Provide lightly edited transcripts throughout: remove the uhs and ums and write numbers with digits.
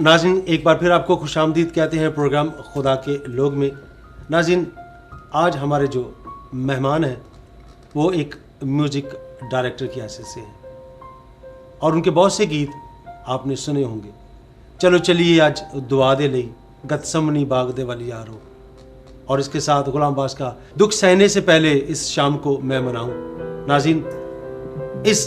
नाज़रीन, एक बार फिर आपको खुशामदीद कहते हैं प्रोग्राम खुदा के लोग में। नाज़रीन, आज हमारे जो मेहमान हैं वो एक म्यूज़िक डायरेक्टर की हैसियत से हैं और उनके बहुत से गीत आपने सुने होंगे। चलो चलिए आज दुआ दे लई गतसमनी बाग दे वाली यारो, और इसके साथ गुलाम बास का दुख सहने से पहले इस शाम को मैं मनाऊं। नाज़रीन, इस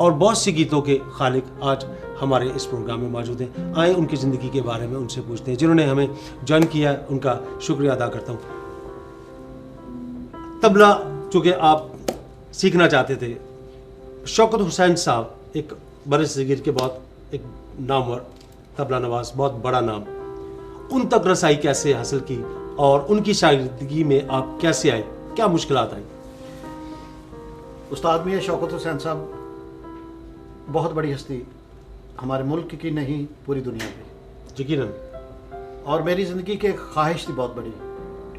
और बहुत सी गीतों के खालिक आज हमारे इस प्रोग्राम में मौजूद हैं। आए उनकी ज़िंदगी के बारे में उनसे पूछते हैं। जिन्होंने हमें ज्वाइन किया, उनका शुक्रिया अदा करता हूँ। तबला चूँकि आप सीखना चाहते थे, शौकत हुसैन साहब एक बड़े सगीर के बहुत एक नामवर तबला नवाज, बहुत बड़ा नाम, उन तक रसाई कैसे हासिल की और उनकी शागिर्दगी में आप कैसे आए, क्या मुश्किलात आई? उस्ताद मियां शौकत हुसैन साहब बहुत बड़ी हस्ती, हमारे मुल्क की नहीं पूरी दुनिया की, यकीनन। और मेरी ज़िंदगी की एक ख्वाहिश थी बहुत बड़ी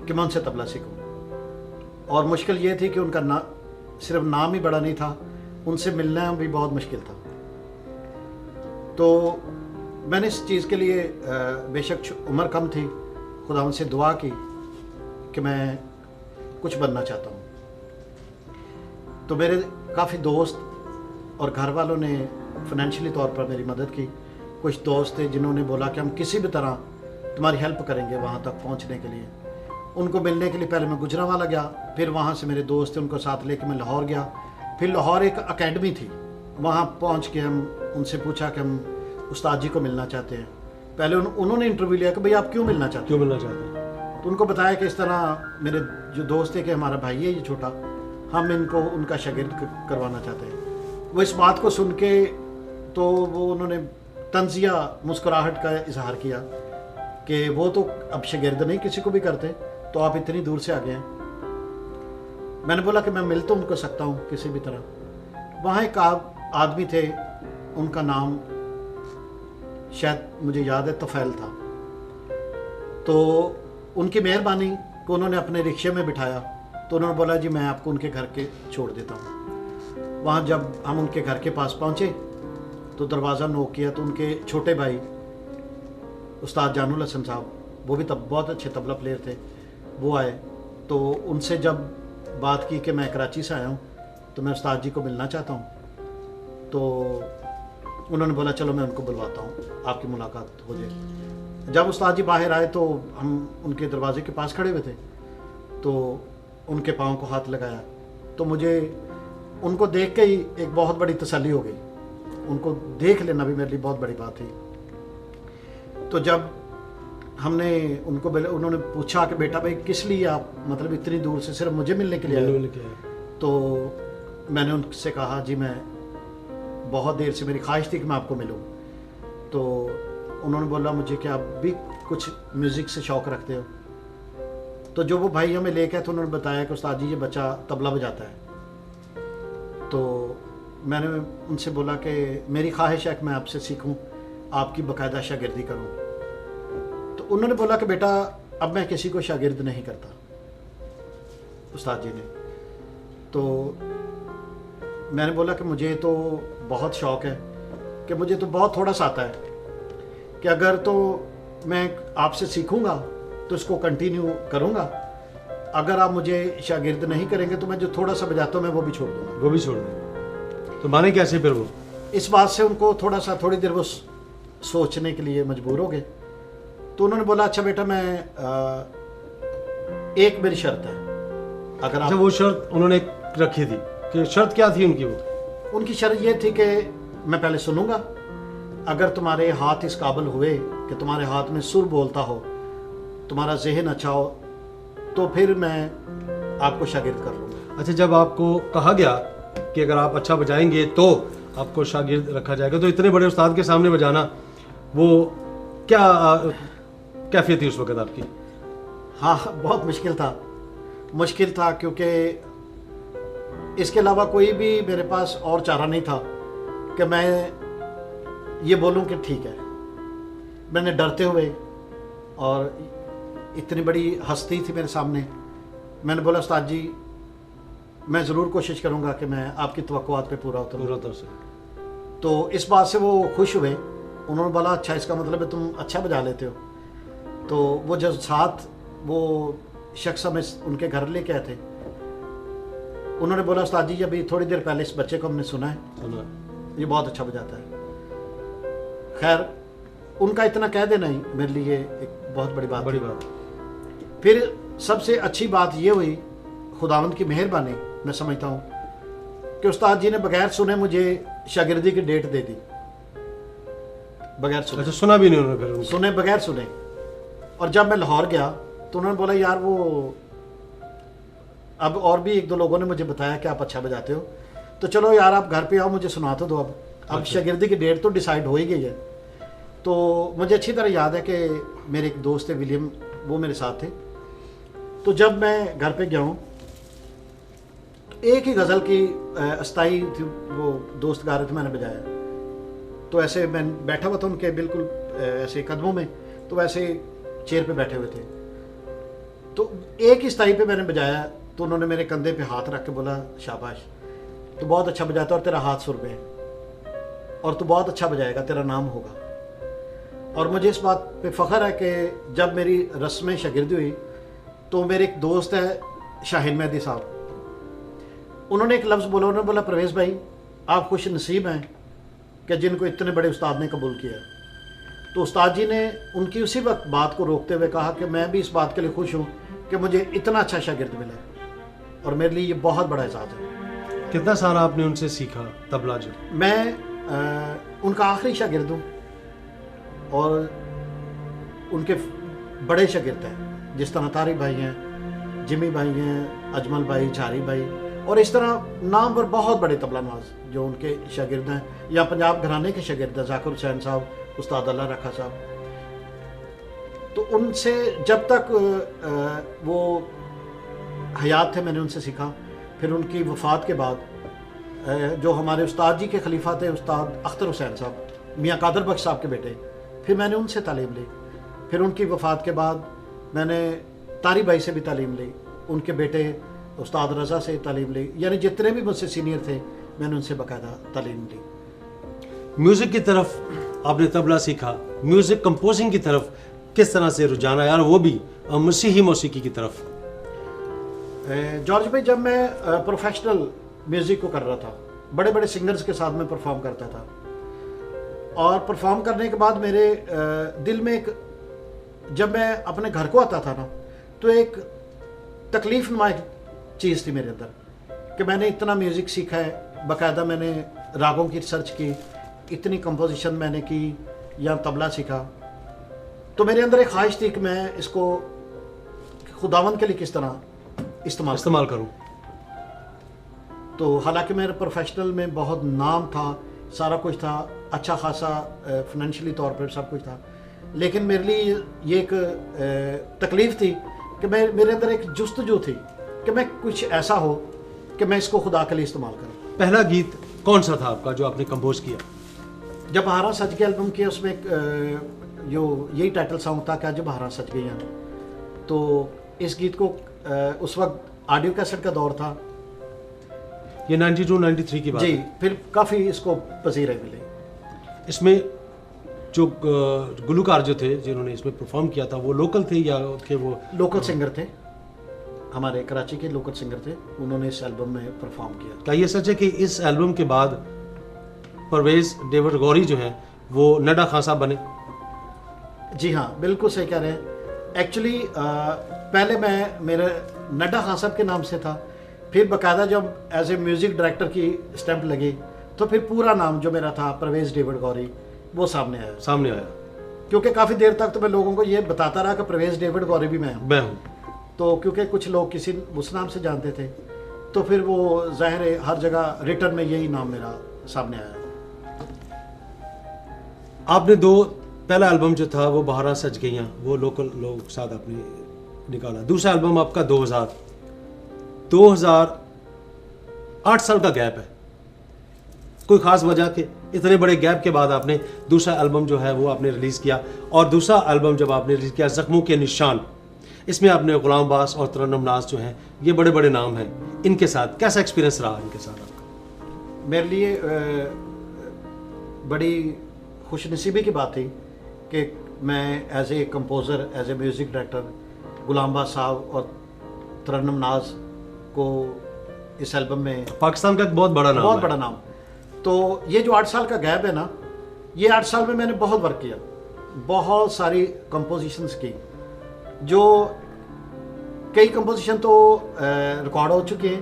कि मैं उनसे तबला सीखूं। और मुश्किल ये थी कि उनका सिर्फ नाम ही बड़ा नहीं था, उनसे मिलना भी बहुत मुश्किल था। तो मैंने इस चीज़ के लिए बेशक उम्र कम थी, खुदा से दुआ की कि मैं कुछ बनना चाहता हूँ। तो मेरे काफ़ी दोस्त और घर वालों ने फाइनेंशियली तौर पर मेरी मदद की। कुछ दोस्त थे जिन्होंने बोला कि हम किसी भी तरह तुम्हारी हेल्प करेंगे वहाँ तक पहुँचने के लिए। उनको मिलने के लिए पहले मैं गुजरांवाला गया, फिर वहाँ से मेरे दोस्त थे, उनको साथ लेके मैं लाहौर गया। फिर लाहौर एक अकेडमी थी, वहाँ पहुँच के हम उनसे पूछा कि हम उस्ताद जी को मिलना चाहते हैं। पहले उन्होंने इंटरव्यू लिया कि भाई आप क्यों मिलना चाहते हैं। तो उनको बताया कि इस तरह मेरे जो दोस्त थे कि हमारा भाई है ये छोटा, हम इनको उनका शागिर्द करवाना चाहते हैं। वो इस बात को सुन के तो वो उन्होंने तंजिया मुस्कुराहट का इजहार किया कि वो तो अब शागिर्द नहीं किसी को भी करते, तो आप इतनी दूर से आ गए हैं। मैंने बोला कि मैं मिल तो उनको सकता हूँ किसी भी तरह। वहाँ एक आदमी थे, उनका नाम शायद मुझे याद है तफैल था। तो उनकी मेहरबानी को उन्होंने अपने रिक्शे में बिठाया, तो उन्होंने बोला जी मैं आपको उनके घर के छोड़ देता हूँ। वहाँ जब हम उनके घर के पास पहुँचे तो दरवाज़ा नोक किया, तो उनके छोटे भाई उस्ताद जानुल हसन साहब, वो भी तब बहुत अच्छे तबला प्लेयर थे, वो आए। तो उनसे जब बात की कि मैं कराची से आया हूँ तो मैं उस्ताद जी को मिलना चाहता हूँ, तो उन्होंने बोला चलो मैं उनको बुलवाता हूँ, आपकी मुलाकात हो जाए। जब उस्ताद जी बाहर आए तो हम उनके दरवाजे के पास खड़े हुए थे, तो उनके पाँव को हाथ लगाया। तो मुझे उनको देख के ही एक बहुत बड़ी तसल्ली हो गई। उनको देख लेना भी मेरे लिए बहुत बड़ी बात थी। तो जब हमने उनको उन्होंने पूछा कि बेटा भाई किस लिए आप मतलब इतनी दूर से सिर्फ मुझे मिलने के लिए आए? तो मैंने उनसे कहा जी मैं बहुत देर से मेरी ख्वाहिश थी कि मैं आपको मिलूं। तो उन्होंने बोला मुझे कि आप भी कुछ म्यूज़िक से शौक़ रखते हो। तो जो वो भाई हमें लेके आए तो उन्होंने बताया कि उस्ताद जी ये बच्चा तबला बजाता है। तो मैंने उनसे बोला कि मेरी ख्वाहिश है कि मैं आपसे सीखूं, आपकी बाकायदा शागिर्दी करूं। तो उन्होंने बोला कि बेटा अब मैं किसी को शागिर्द नहीं करता, उस्ताद जी ने। तो मैंने बोला कि मुझे तो बहुत शौक़ है, कि मुझे तो बहुत थोड़ा सा आता है, कि अगर तो मैं आपसे सीखूंगा तो इसको कंटिन्यू करूंगा, अगर आप मुझे शागिर्द नहीं करेंगे तो मैं जो थोड़ा सा बजाता हूँ मैं वो भी छोड़ दूंगा। वो भी छोड़ दें। तो माने कैसे फिर वो? इस बात से उनको थोड़ी देर वो सोचने के लिए मजबूर हो गए। तो उन्होंने बोला अच्छा बेटा मैं एक मेरी शर्त है, अगर आप। वो शर्त उन्होंने रखी थी कि शर्त क्या थी उनकी? वो उनकी शर्त ये थी कि मैं पहले सुनूंगा, अगर तुम्हारे हाथ इस काबिल हुए कि तुम्हारे हाथ में सुर बोलता हो, तुम्हारा जहन अच्छा हो, तो फिर मैं आपको शागिर्द कर लूँगा। अच्छा, जब आपको कहा गया कि अगर आप अच्छा बजाएंगे तो आपको शागिर्द रखा जाएगा, तो इतने बड़े उस्ताद के सामने बजाना, वो क्या कैफियत थी उस वक़्त आपकी? हाँ बहुत मुश्किल था क्योंकि इसके अलावा कोई भी मेरे पास और चारा नहीं था कि मैं ये बोलूं कि ठीक है। मैंने डरते हुए, और इतनी बड़ी हस्ती थी मेरे सामने, मैंने बोला उस्ताद जी मैं ज़रूर कोशिश करूंगा कि मैं आपकी तवक्कुआत पे पूरा उतरूं। पूरा तरह से। तो इस बात से वो खुश हुए उन्होंने बोला अच्छा इसका मतलब है तुम अच्छा बजा लेते हो। तो वो जब साथ वो शख्स हमें उनके घर लेके आए थे, उन्होंने बोला उस्ताद जी अभी थोड़ी देर पहले इस बच्चे को हमने सुना है, सुना। ये बहुत अच्छा बजाता है। खैर उनका इतना कह देना ही मेरे लिए एक बहुत बड़ी बात बड़ी थी। बात। फिर सबसे अच्छी बात ये हुई, खुदावंद की मेहरबानी मैं समझता हूँ, कि उस्ताद जी ने बगैर सुने मुझे शागिर्दी की डेट दे दी, बगैर सुने। अच्छा, सुना भी नहीं उन्होंने फिर उनको? सुने, बगैर सुने। और जब मैं लाहौर गया तो उन्होंने बोला यार वो अब और भी एक दो लोगों ने मुझे बताया कि आप अच्छा बजाते हो, तो चलो यार आप घर पे आओ, मुझे सुना तो दो। अब अच्छा। शागिर्दी की डेट तो डिसाइड हो ही गई है। तो मुझे अच्छी तरह याद है कि मेरे एक दोस्त है विलियम, वो मेरे साथ थे। तो जब मैं घर पे गया हूँ, एक ही गज़ल की अस्थाई थी, वो दोस्त गा रहे थे, मैंने बजाया। तो ऐसे मैं बैठा हुआ था उनके बिल्कुल ऐसे कदमों में, तो वैसे चेयर पे बैठे हुए थे। तो एक ही स्थाई पे मैंने बजाया, तो उन्होंने मेरे कंधे पे हाथ रख के बोला शाबाश, तू बहुत अच्छा बजाता है और तेरा हाथ सुर पे है और तू बहुत अच्छा बजाएगा, तेरा नाम होगा। और मुझे इस बात पे फ़ख्र है कि जब मेरी रस्म शागिर्दी हुई तो मेरे एक दोस्त है शाहीन मेहदी साहब, उन्होंने एक लफ्ज़ बोला, उन्होंने बोला परवेज़ भाई आप खुश नसीब हैं कि जिनको इतने बड़े उस्ताद ने कबूल किया। तो उस्ताद जी ने उनकी उसी वक्त बात को रोकते हुए कहा कि मैं भी इस बात के लिए खुश हूँ कि मुझे इतना अच्छा शागिर्द मिला है और मेरे लिए ये बहुत बड़ा एहसास है। कितना सारा आपने उनसे सीखा तबला जो? मैं उनका आखिरी शागिर्द हूँ और उनके बड़े शागिर्द हैं, जिस तरह तारिक भाई हैं, जिमी भाई हैं, अजमल भाई, झारी भाई, और इस तरह नाम पर बहुत बड़े तबला नवाज जो उनके शागिर्द हैं, या पंजाब घराने के शागिर्द हैं जाकिर हुसैन साहब, उस्ताद अल्लाह रखा साहब। तो उनसे जब तक वो हयात थे मैंने उनसे सीखा। फिर उनकी वफ़ात के बाद जो हमारे उस्ताद जी के खलीफा थे, उस्ताद अख्तर हुसैन साहब, मियाँ कादर बख्श साहब के बेटे, फिर मैंने उनसे तालीम ली। फिर उनकी वफ़ात के बाद मैंने तारी भाई से भी तालीम ली, उनके बेटे उस्ताद रज़ा से तालीम ली, यानी जितने भी मुझसे सीनियर थे मैंने उनसे बाकायदा तालीम ली। म्यूज़िक की तरफ आपने तबला सीखा, म्यूज़िक कंपोजिंग की तरफ किस तरह से रुझान आया, और वो भी मसीही मौसीकी की तरफ? जॉर्ज भाई जब मैं प्रोफेशनल म्यूज़िक को कर रहा था, बड़े बड़े सिंगर्स के साथ में परफॉर्म करता था, और परफॉर्म करने के बाद मेरे दिल में एक, जब मैं अपने घर को आता था ना, तो एक तकलीफ नुमा चीज़ थी मेरे अंदर कि मैंने इतना म्यूज़िक सीखा है, बाकायदा मैंने रागों की रिसर्च की, इतनी कंपोजिशन मैंने की, या तबला सीखा, तो मेरे अंदर एक ख्वाहिश थी कि मैं इसको खुदावंद के लिए किस तरह इस्तेमाल करूं। तो हालांकि मेरे प्रोफेशनल में बहुत नाम था, सारा कुछ था, अच्छा खासा फाइनेंशियली तौर पर सब कुछ था, लेकिन मेरे लिए ये एक तकलीफ़ थी कि मेरे अंदर एक जुस्तजू थी कि मैं कुछ ऐसा हो कि मैं इसको खुदा के लिए इस्तेमाल करूं। पहला गीत कौन सा था आपका जो आपने कंपोज किया? जब बहारा सज गई एल्बम की, उसमें एक जो यही टाइटल सॉन्ग था क्या जब बहारा सज गई हैं, तो इस गीत को उस वक्त ऑडियो कैसेट का दौर था, ये 92-93 की बात जी, है। फिर काफ़ी इसको पसीरे मिले। इसमें जो गुलूकार जो थे जिन्होंने इसमें परफॉर्म किया था, वो लोकल थे या के वो लोकल सिंगर थे, हमारे कराची के लोकल सिंगर थे, उन्होंने इस एल्बम में परफॉर्म किया। क्या ये सच है कि इस एल्बम के बाद परवेज़ डेविड गौरी जो है वो नडा खान साहब बने? जी हाँ, बिल्कुल सही कह रहे हैं। एक्चुअली पहले मैं मेरे नड्डा खान साहब के नाम से था, फिर बाकायदा जब एज ए म्यूज़िक डायरेक्टर की स्टैंप लगी तो फिर पूरा नाम जो मेरा था परवेज़ डेविड गौरी वो सामने आया, क्योंकि काफ़ी देर तक तो मैं लोगों को ये बताता रहा कि परवेज़ डेविड गौरी भी मैं हूँ। तो क्योंकि कुछ लोग किसी उस नाम से जानते थे, तो फिर वो ज़ाहिर है हर जगह रिटर्न में यही नाम मेरा सामने आया। आपने पहला एल्बम जो था वो बहारा सज गईयाँ, वो लोकल लोग साथ आपने निकाला। दूसरा एल्बम आपका 2000 8 साल का गैप है, कोई ख़ास वजह कि इतने बड़े गैप के बाद आपने दूसरा एल्बम जो है वो आपने रिलीज़ किया, और दूसरा एल्बम जब आपने रिलीज़ किया ज़ख्मों के निशान, इसमें आपने गुलाम अब्बास और तरन्नुम नाज जो हैं, ये बड़े बड़े नाम हैं, इनके साथ कैसा एक्सपीरियंस रहा इनके साथ आपका? मेरे लिए बड़ी खुशनसीबी की बात थी कि मैं as a composer, as a music director Ghulam बाद साहब और तरन्नुम नाज को इस एल्बम में, पाकिस्तान का एक बहुत बड़ा नाम बहुत है। बड़ा नाम। तो ये जो 8 साल का गैप है ना, ये 8 साल में मैंने बहुत वर्क किया, बहुत सारी कंपोजिशंस की, जो कई कंपोजिशन तो रिकॉर्ड हो चुके हैं,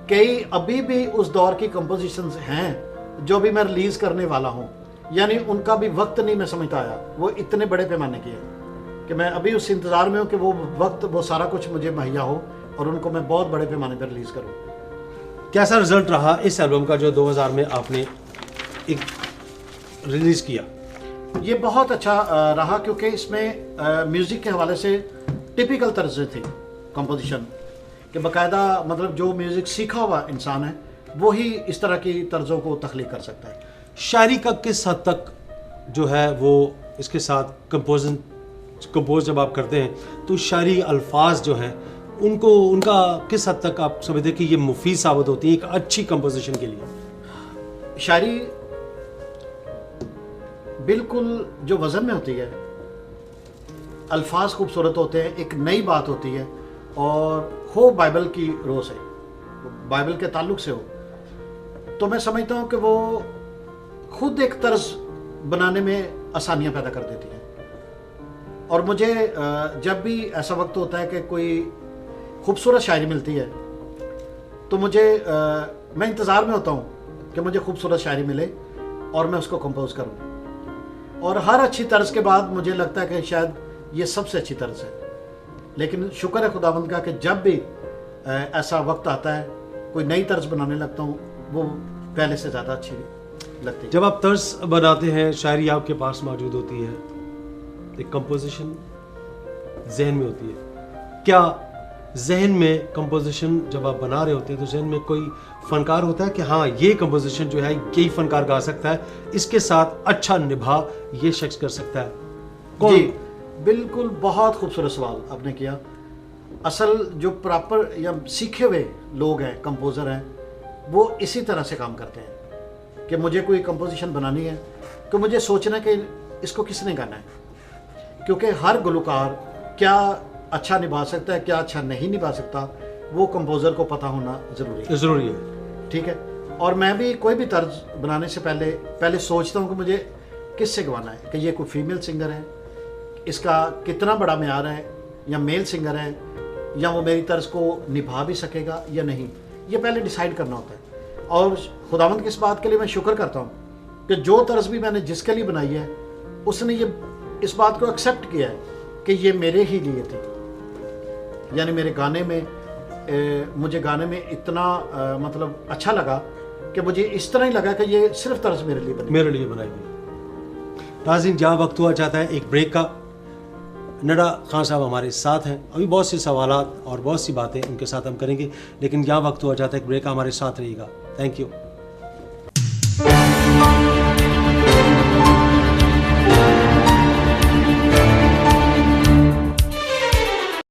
कई अभी भी उस दौर की कंपोजिशंस हैं जो भी मैं रिलीज़ करने वाला हूँ। यानी उनका भी वक्त नहीं मैं समझता आया, वो इतने बड़े पैमाने की है कि मैं अभी उस इंतज़ार में हूँ कि वो वक्त, वो सारा कुछ मुझे मुहैया हो और उनको मैं बहुत बड़े पैमाने पर रिलीज़ करूँ। कैसा रिजल्ट रहा इस एल्बम का जो 2000 में आपने एक रिलीज किया? ये बहुत अच्छा रहा, क्योंकि इसमें म्यूज़िक के हवाले से टिपिकल तर्ज़ें थी कंपोजिशन कि बाकायदा, मतलब जो म्यूज़िक सीखा हुआ इंसान है वो ही इस तरह की तर्ज़ों को तख्लीक कर सकता है। शायरी का किस हद तक जो है वो इसके साथ कंपोज जब आप करते हैं तो शायरी अल्फाज जो हैं उनको, उनका किस हद तक आप समझते हैं कि ये मुफीद साबित होती है एक अच्छी कंपोजिशन के लिए? शायरी बिल्कुल जो वज़न में होती है, अल्फाज खूबसूरत होते हैं, एक नई बात होती है, और हो बाइबल की रो से, बाइबल के ताल्लुक से हो, तो मैं समझता हूँ कि वो खुद एक तर्ज बनाने में आसानियाँ पैदा कर देती है। और मुझे जब भी ऐसा वक्त होता है कि कोई खूबसूरत शायरी मिलती है तो मुझे मैं इंतज़ार में होता हूँ कि मुझे खूबसूरत शायरी मिले और मैं उसको कंपोज करूँ। और हर अच्छी तर्ज के बाद मुझे लगता है कि शायद ये सबसे अच्छी तर्ज है। लेकिन शुक्र है खुदावंद का कि जब भी ऐसा वक्त आता है कोई नई तर्ज बनाने लगता हूँ, वो पहले से ज़्यादा अच्छी लगती है। जब आप तर्ज बनाते हैं, शायरी आपके पास मौजूद होती है, एक कंपोजिशन जहन में होती है, क्या जहन में कंपोजिशन जब आप बना रहे होते हैं तो जहन में कोई फनकार होता है कि हाँ ये कंपोजिशन जो है यही फनकार गा सकता है, इसके साथ अच्छा निभा ये शख्स कर सकता है? जी बिल्कुल, बहुत खूबसूरत सवाल आपने किया। असल जो प्रॉपर या सीखे हुए लोग हैं, कंपोज़र हैं, वो इसी तरह से काम करते हैं कि मुझे कोई कंपोजिशन बनानी है तो मुझे सोचना कि इसको किसने गाना है, क्योंकि हर गुलकार क्या अच्छा निभा सकता है, क्या अच्छा नहीं निभा सकता, वो कंपोज़र को पता होना ज़रूरी है। ठीक है। और मैं भी कोई भी तर्ज बनाने से पहले सोचता हूँ कि मुझे किससे गवाना है, कि ये कोई फीमेल सिंगर है, इसका कितना बड़ा मेयार है, या मेल सिंगर है, या वो मेरी तर्ज को निभा भी सकेगा या नहीं, ये पहले डिसाइड करना होता है। और खुदावंद की इस बात के लिए मैं शुक्र करता हूँ कि जो तर्ज भी मैंने जिसके लिए बनाई है उसने ये इस बात को एक्सेप्ट किया है कि ये मेरे ही लिए थी। यानी मेरे गाने में मुझे गाने में इतना मतलब अच्छा लगा कि मुझे इस तरह ही लगा कि ये सिर्फ तर्ज मेरे लिए बनाई गई। नाज़रीन, जहाँ वक्त हुआ चाहता है एक ब्रेक का, नडा खान साहब हमारे साथ हैं, अभी बहुत से सवालात और बहुत सी बातें उनके साथ हम करेंगे, लेकिन यहाँ वक्त हुआ चाहता है एक ब्रेक का, हमारे साथ रहिएगा। Thank you.